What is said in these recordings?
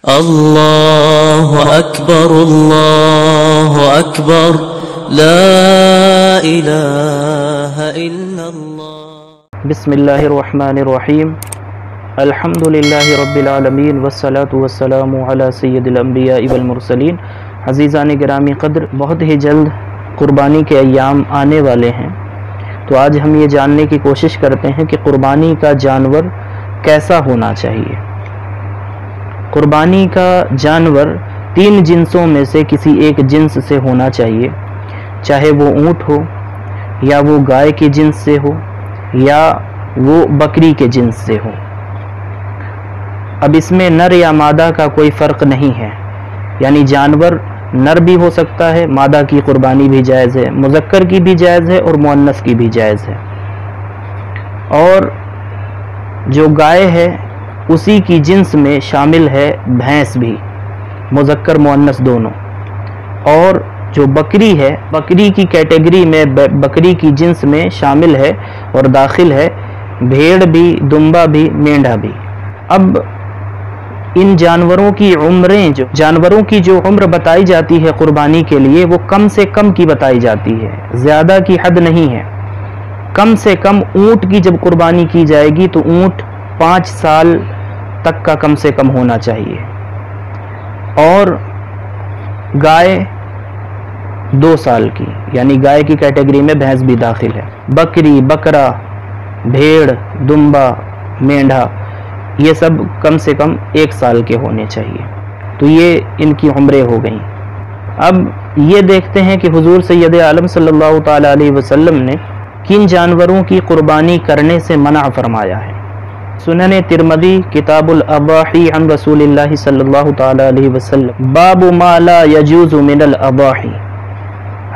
اللہ اکبر لا الہ الا اللہ۔ بسم اللہ الرحمن الرحیم، الحمدللہ رب العالمین والصلاة والسلام علی سید الانبیاء والمرسلین۔ عزیزان گرامی قدر، بہت ہی جلد قربانی کے ایام آنے والے ہیں، تو آج ہم یہ جاننے کی کوشش کرتے ہیں کہ قربانی کا جانور کیسا ہونا چاہیے۔ قربانی کا جانور 3 جنسوں میں سے کسی ایک جنس سے ہونا چاہیے، چاہے وہ اونٹ ہو یا وہ گائے کے جنس سے ہو یا وہ بکری کے جنس سے ہو۔ اب اس میں نر یا مادہ کا کوئی فرق نہیں ہے، یعنی جانور نر بھی ہو سکتا ہے، مادہ کی قربانی بھی جائز ہے، مذکر کی بھی جائز ہے اور مؤنث کی بھی جائز ہے۔ اور جو گائے ہے اسی کی جنس میں شامل ہے بھینس بھی، مذکر مؤنث دونوں۔ اور جو بکری ہے، بکری کی کیٹیگری میں بکری کی جنس میں شامل ہے اور داخل ہے بھیڑ بھی، دمبا بھی، مینڈھا بھی۔ اب ان جانوروں کی جانوروں کی جو عمر بتائی جاتی ہے قربانی کے لیے، وہ کم سے کم کی بتائی جاتی ہے، زیادہ کی حد نہیں ہے۔ کم سے کم اونٹ کی جب قربانی کی جائے گی تو اونٹ 5 سال تک کا کم سے کم ہونا چاہیے، اور گائے 2 سال کی، یعنی گائے کی کیٹیگری میں بھینس بھی داخل ہے۔ بکری، بکرا، بھیڑ، دمبا، مینڈھا، یہ سب کم سے کم 1 سال کے ہونے چاہیے۔ تو یہ ان کی عمریں ہو گئیں۔ اب یہ دیکھتے ہیں کہ حضور سید عالم صلی اللہ تعالی علیہ وسلم نے کن جانوروں کی قربانی کرنے سے منع فرمایا ہے۔ سنن ترمذی کتاب الاضاحی عن رسول اللہ صلی اللہ تعالی علیہ وسلم، باب ما لا یجوز من الاضاحی،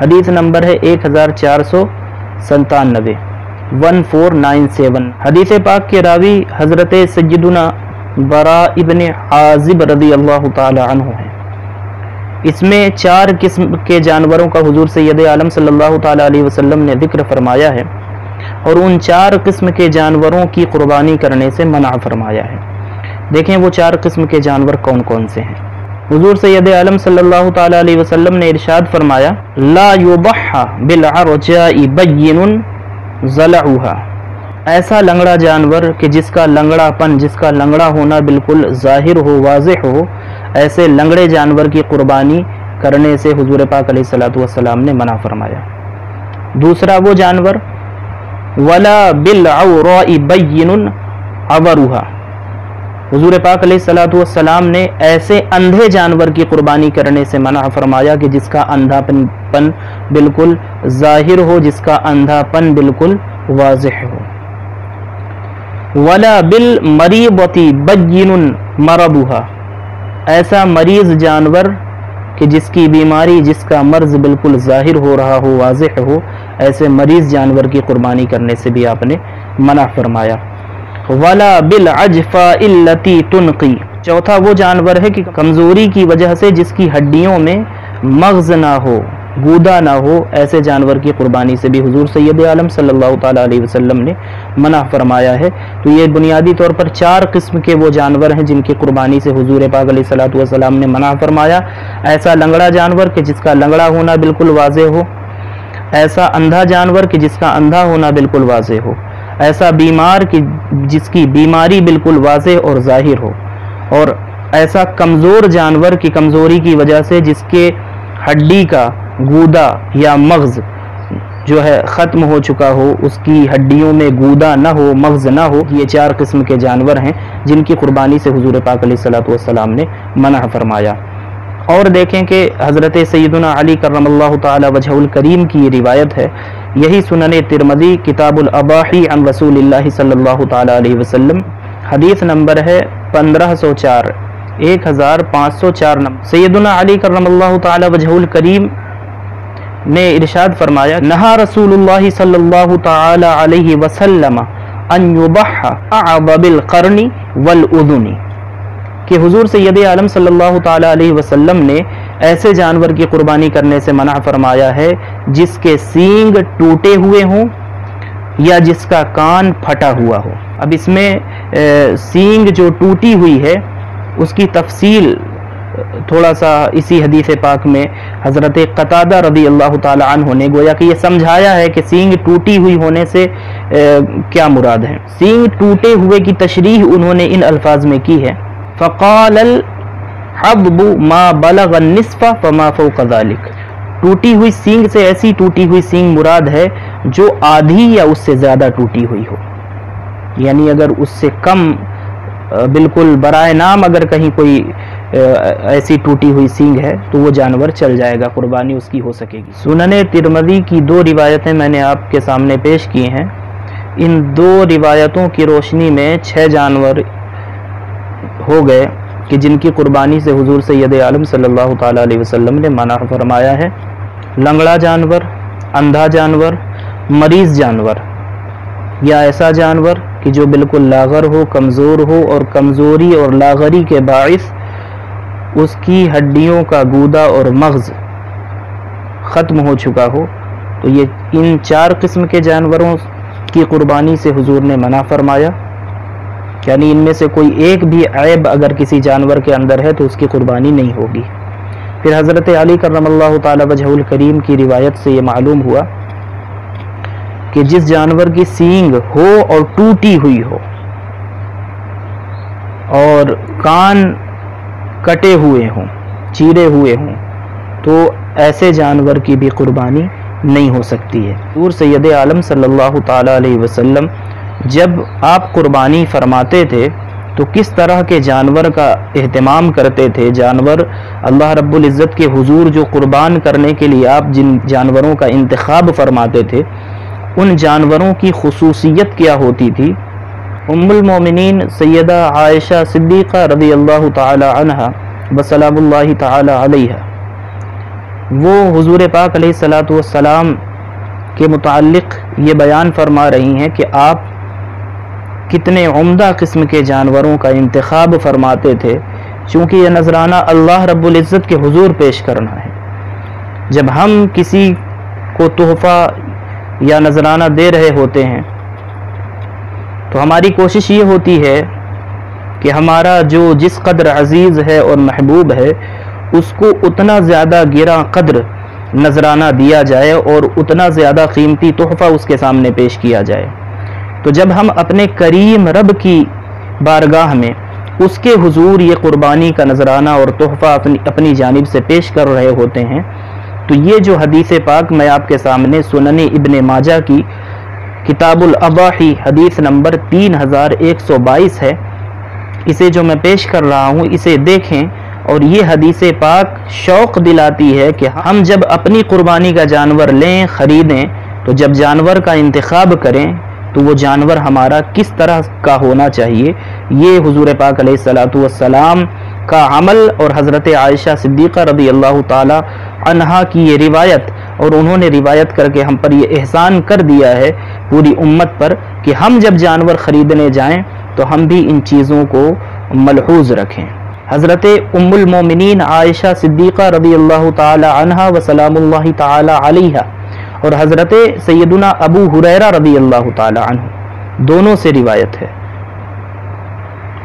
حدیث نمبر ہے 1497، 1497۔ حدیث پاک کے راوی حضرت سیدنا براء ابن عازب رضی اللہ تعالی عنہ ہیں۔ اس میں 4 قسم کے جانوروں کا حضور سید عالم صلی اللہ تعالی علیہ وسلم نے ذکر فرمایا ہے، اور ان 4 قسم کے جانوروں کی قربانی کرنے سے منع فرمایا ہے۔ دیکھیں وہ 4 قسم کے جانور کون کون سے ہیں۔ حضور سید عالم صلی اللہ تعالی علیہ وسلم نے ارشاد فرمایا، لا یضحى بالعرجاء بین ضلعها، ایسا لنگڑا جانور کہ جس کا لنگڑا پن، جس کا لنگڑا ہونا بالکل ظاہر ہو، واضح ہو، ایسے لنگڑے جانور کی قربانی کرنے سے حضور پاک علیہ الصلوۃ والسلام نے منع فرمایا۔ دوسرا وہ جانور ولا بالعوراء بین عورها، حضور پاک علیہ الصلوۃ والسلام نے ایسے اندھے جانور کی قربانی کرنے سے منع فرمایا کہ جس کا اندھا پن بالکل ظاہر ہو، جس کا اندھا پن بالکل واضح ہو۔ ولا بالمریضۃ بین مرضها، ایسا مریض جانور کہ جس کی بیماری، جس کا مرض بالکل ظاہر ہو رہا ہو، واضح ہو، ایسے مریض جانور کی قربانی کرنے سے بھی آپ نے منع فرمایا۔ ولا بالعجفاء التي تنقی، چوتھا وہ جانور ہے کہ کمزوری کی وجہ سے جس کی ہڈیوں میں مغز نہ ہو، گودا نہ ہو، ایسے جانور کی قربانی سے بھی حضور سید عالم صلی اللہ تعالی علیہ وسلم نے منع فرمایا ہے۔ تو یہ بنیادی طور پر 4 قسم کے وہ جانور ہیں جن کی قربانی سے حضور پاک علیہ الصلوۃ والسلام نے منع فرمایا۔ ایسا لنگڑا جانور کہ جس کا لنگڑا ہونا بالکل واضح ہو، ایسا اندھا جانور کہ جس کا اندھا ہونا بالکل واضح ہو، ایسا بیمار کہ جس کی بیماری بالکل واضح اور ظاہر ہو، اور ایسا کمزور جانور کی کمزوری کی وجہ سے جس کے ہڈی کا گودا یا مغز جو ہے ختم ہو چکا ہو، اس کی ہڈیوں میں گودا نہ ہو، مغز نہ ہو۔ یہ 4 قسم کے جانور ہیں جن کی قربانی سے حضور پاک علیہ الصلوۃ والسلام نے منع فرمایا۔ اور دیکھیں کہ حضرت سیدنا علی کرم اللہ تعالی وجہہ الکریم کی یہ روایت ہے، یہی سنن ترمذی کتاب الاضاحی عن رسول اللہ صلی اللہ تعالی علیہ وسلم، حدیث نمبر ہے 1504، 1504 نمبر۔ سیدنا علی کرم اللہ تعالی وجہہ الکریم نے ارشاد فرمایا، نہا رسول اللہ صلی اللہ تعالی علیہ وسلم ان یضحى اعضب القرن والاذن، کہ حضور سید عالم صلی اللہ تعالی علیہ وسلم نے ایسے جانور کی قربانی کرنے سے منع فرمایا ہے جس کے سینگ ٹوٹے ہوئے ہوں یا جس کا کان پھٹا ہوا ہو۔ اب اس میں سینگ جو ٹوٹی ہوئی ہے اس کی تفصیل تھوڑا سا اسی حدیث پاک میں حضرت قتادہ رضی اللہ تعالی عنہ نے گویا کہ یہ سمجھایا ہے کہ سینگ ٹوٹی ہوئی ہونے سے کیا مراد ہے۔ سینگ ٹوٹے ہوئے کی تشریح انہوں نے ان الفاظ میں کی ہے، فقال الحضب ما بلغ النصف فما فوق ذلك۔ ٹوٹی ہوئی سینگ سے ایسی ٹوٹی ہوئی سینگ مراد ہے جو آدھی یا اس سے زیادہ ٹوٹی ہوئی ہو، یعنی اگر اس سے کم بالکل برائے نام اگر کہیں کوئی ایسی ٹوٹی ہوئی سینگ ہے تو وہ جانور چل جائے گا، قربانی اس کی ہو سکے گی۔ سنن ترمذی کی 2 روایتیں میں نے آپ کے سامنے پیش کی ہیں، ان 2 روایتوں کی روشنی میں 6 جانور ہو گئے کہ جن کی قربانی سے حضور سید عالم صلی اللہ تعالی علیہ وسلم نے منع فرمایا ہے۔ لنگڑا جانور، اندھا جانور، مریض جانور، یا ایسا جانور کہ جو بالکل لاغر ہو، کمزور ہو، اور کمزوری اور لاغری کے باعث اس کی ہڈیوں کا گودا اور مغز ختم ہو چکا ہو، تو یہ ان 4 قسم کے جانوروں کی قربانی سے حضور نے منع فرمایا، یعنی ان میں سے کوئی ایک بھی عیب اگر کسی جانور کے اندر ہے تو اس کی قربانی نہیں ہوگی۔ پھر حضرت علی کرم اللہ تعالی وجہہ الکریم کی روایت سے یہ معلوم ہوا کہ جس جانور کی سینگ ہو اور ٹوٹی ہوئی ہو اور کان کٹے ہوئے ہوں، چیرے ہوئے ہوں، تو ایسے جانور کی بھی قربانی نہیں ہو سکتی ہے۔ حضور سید عالم صلی اللہ تعالی علیہ وسلم جب آپ قربانی فرماتے تھے تو کس طرح کے جانور کا اہتمام کرتے تھے، جانور اللہ رب العزت کے حضور جو قربان کرنے کے لیے آپ جن جانوروں کا انتخاب فرماتے تھے ان جانوروں کی خصوصیت کیا ہوتی تھی۔ ام المومنین سیدہ عائشہ صدیقہ رضی اللہ تعالی عنہا وسلام اللہ تعالی علیہ، وہ حضور پاک علیہ الصلوۃ والسلام کے متعلق یہ بیان فرما رہی ہیں کہ آپ کتنے عمدہ قسم کے جانوروں کا انتخاب فرماتے تھے، چونکہ یہ نذرانہ اللہ رب العزت کے حضور پیش کرنا ہے۔ جب ہم کسی کو تحفہ یا نذرانہ دے رہے ہوتے ہیں تو ہماری کوشش یہ ہوتی ہے کہ ہمارا جو جس قدر عزیز ہے اور محبوب ہے اس کو اتنا زیادہ گراں قدر نذرانہ دیا جائے اور اتنا زیادہ قیمتی تحفہ اس کے سامنے پیش کیا جائے۔ تو جب ہم اپنے کریم رب کی بارگاہ میں اس کے حضور یہ قربانی کا نذرانہ اور تحفہ اپنی جانب سے پیش کر رہے ہوتے ہیں تو یہ جو حدیث پاک میں آپ کے سامنے سنن ابن ماجہ کی کتاب الاضاحی حدیث نمبر 3122 ہے، اسے جو میں پیش کر رہا ہوں اسے دیکھیں، اور یہ حدیث پاک شوق دلاتی ہے کہ ہم جب اپنی قربانی کا جانور لیں، خریدیں، تو جب جانور کا انتخاب کریں تو وہ جانور ہمارا کس طرح کا ہونا چاہیے۔ یہ حضور پاک علیہ الصلوۃ والسلام کا عمل اور حضرت عائشہ صدیقہ رضی اللہ تعالی عنہا کی یہ روایت، اور انہوں نے روایت کر کے ہم پر یہ احسان کر دیا ہے پوری امت پر کہ ہم جب جانور خریدنے جائیں تو ہم بھی ان چیزوں کو ملحوظ رکھیں۔ حضرت ام المومنین عائشہ صدیقہ رضی اللہ تعالی عنہا وسلام اللہ تعالی علیہا اور حضرت سیدنا ابو ہریرہ رضی اللہ تعالی عنہ دونوں سے روایت ہے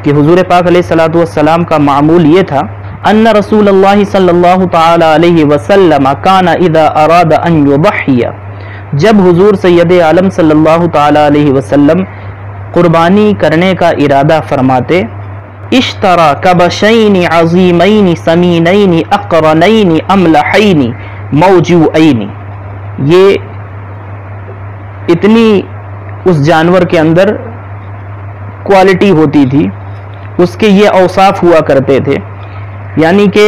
کہ حضور پاک علیہ الصلوۃ والسلام کا معمول یہ تھا ان رسول اللہ صلی اللہ تعالی علیہ وسلم کان اذا اراد ان یضحی، جب حضور سید عالم صلی اللہ تعالی علیہ وسلم قربانی کرنے کا ارادہ فرماتے، اشترى کبشین عظیمین سمینین اقرنین املحین موجوعین، یہ اتنی اس جانور کے اندر کوالٹی ہوتی تھی، اس کے یہ اوصاف ہوا کرتے تھے، یعنی کہ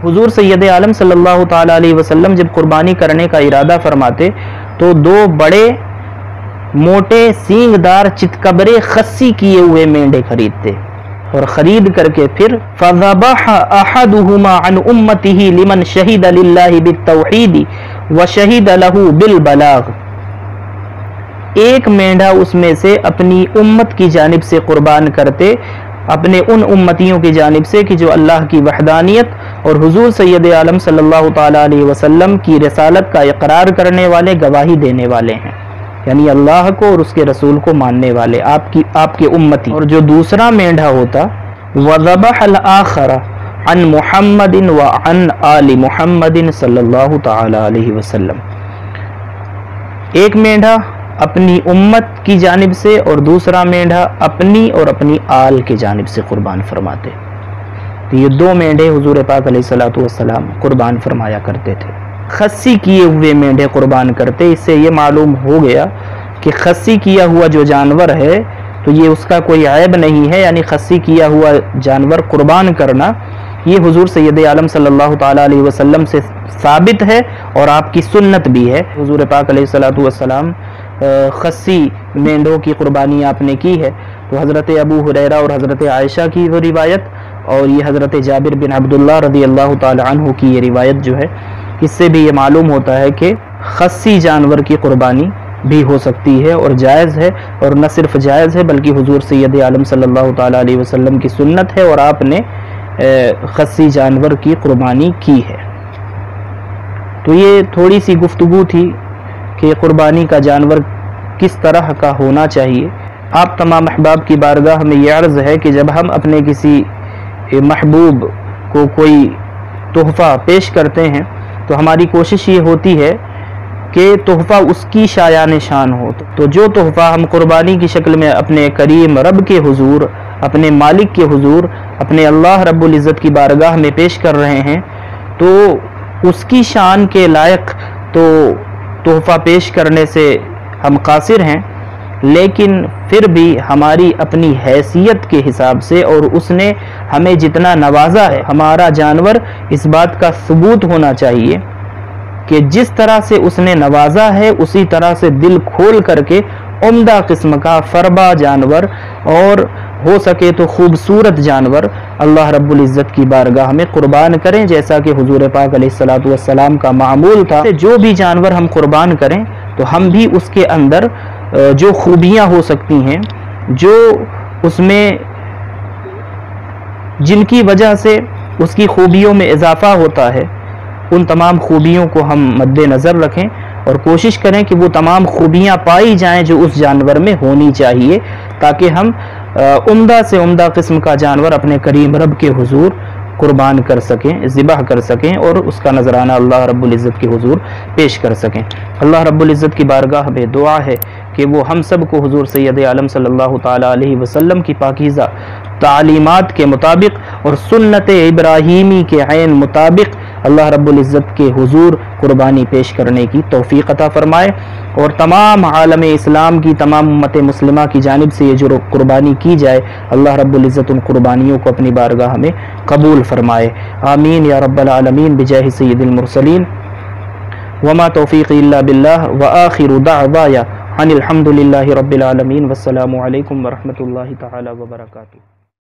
حضور سید عالم صلی اللہ تعالی علیہ وسلم جب قربانی کرنے کا ارادہ فرماتے تو 2 بڑے موٹے سینگ دار چتکبرے خصی کیے ہوئے مینڈے خریدتے اور خرید کر کے پھر فذبح احدهما عن امته لمن شهد لله بالتوحید وشهد له بالبلاغ، ایک مینڈا اس میں سے اپنی امت کی جانب سے قربان کرتے، اپنے ان امتیوں کی جانب سے کہ جو اللہ کی وحدانیت اور حضور سید عالم صلی اللہ تعالی علیہ وسلم کی رسالت کا اقرار کرنے والے، گواہی دینے والے ہیں، یعنی اللہ کو اور اس کے رسول کو ماننے والے، آپ کے امتی۔ اور جو دوسرا مینڈا ہوتا وذبح الآخر عن محمد وعن آل محمد صلی اللہ تعالی علیہ وسلم. ایک مینڈھا اپنی امت کی جانب سے اور دوسرا مینڈھا اپنی اور اپنی آل کی جانب سے قربان فرماتے. تو یہ دو مینڈھے حضور پاک علیہ الصلوۃ والسلام قربان فرمایا کرتے تھے. خصی کیے ہوئے مینڈھے قربان کرتے. اس سے یہ معلوم ہو گیا کہ خصی کیا ہوا جو جانور ہے تو یہ اس کا کوئی عیب نہیں ہے، یعنی خصی کیا ہوا جانور قربان کرنا یہ حضور سید عالم صلی اللہ تعالیٰ علیہ وسلم سے ثابت ہے اور آپ کی سنت بھی ہے. حضور پاک علیہ الصلوۃ والسلام خصی مینڈوں کی قربانی آپ نے کی ہے. تو حضرت ابو ہریرہ اور حضرت عائشہ کی وہ روایت اور یہ حضرت جابر بن عبداللہ رضی اللہ تعالی عنہ کی یہ روایت جو ہے، اس سے بھی یہ معلوم ہوتا ہے کہ خصی جانور کی قربانی بھی ہو سکتی ہے اور جائز ہے، اور نہ صرف جائز ہے بلکہ حضور سید عالم صلی اللہ تعالی علیہ وسلم کی سنت ہے اور آپ نے خصی جانور کی قربانی کی ہے. تو یہ تھوڑی سی گفتگو تھی کہ قربانی کا جانور کس طرح کا ہونا چاہیے. آپ تمام احباب کی بارگاہ میں یہ عرض ہے کہ جب ہم اپنے کسی محبوب کو کوئی تحفہ پیش کرتے ہیں تو ہماری کوشش یہ ہوتی ہے کہ تحفہ اس کی شایان شان ہو. تو جو تحفہ ہم قربانی کی شکل میں اپنے کریم رب کے حضور، اپنے مالک کے حضور، اپنے اللہ رب العزت کی بارگاہ میں پیش کر رہے ہیں تو اس کی شان کے لائق تو تحفہ پیش کرنے سے ہم قاصر ہیں، لیکن پھر بھی ہماری اپنی حیثیت کے حساب سے اور اس نے ہمیں جتنا نوازا ہے ہمارا جانور اس بات کا ثبوت ہونا چاہیے کہ جس طرح سے اس نے نوازا ہے اسی طرح سے دل کھول کر کے عمدہ قسم کا فربا جانور اور ہو سکے تو خوبصورت جانور اللہ رب العزت کی بارگاہ میں قربان کریں، جیسا کہ حضور پاک علیہ الصلوۃ والسلام کا معمول تھا. جو بھی جانور ہم قربان کریں تو ہم بھی اس کے اندر جو خوبیاں ہو سکتی ہیں، جو اس میں جن کی وجہ سے اس کی خوبیوں میں اضافہ ہوتا ہے، ان تمام خوبیوں کو ہم مد نظر رکھیں اور کوشش کریں کہ وہ تمام خوبیاں پائی جائیں جو اس جانور میں ہونی چاہیے، تاکہ ہم عمدہ سے عمدہ قسم کا جانور اپنے کریم رب کے حضور قربان کر سکیں، ذبح کر سکیں اور اس کا نذرانہ اللہ رب العزت کے حضور پیش کر سکیں. اللہ رب العزت کی بارگاہ میں دعا ہے کہ وہ ہم سب کو حضور سید عالم صلی اللہ تعالی علیہ وسلم کی پاکیزہ تعلیمات کے مطابق اور سنت ابراہیمی کے عین مطابق اللہ رب العزت کے حضور قربانی پیش کرنے کی توفیق عطا فرمائے، اور تمام عالم اسلام کی تمام امت مسلمہ کی جانب سے یہ جو قربانی کی جائے اللہ رب العزت ان قربانیوں کو اپنی بارگاہ میں قبول فرمائے. آمین یا رب العالمین بجاہ سید المرسلین. وما توفیق الا باللہ وآخر دعوایا ان الحمد للہ رب العالمین والسلام علیکم ورحمۃ اللہ تعالی وبرکاتہ.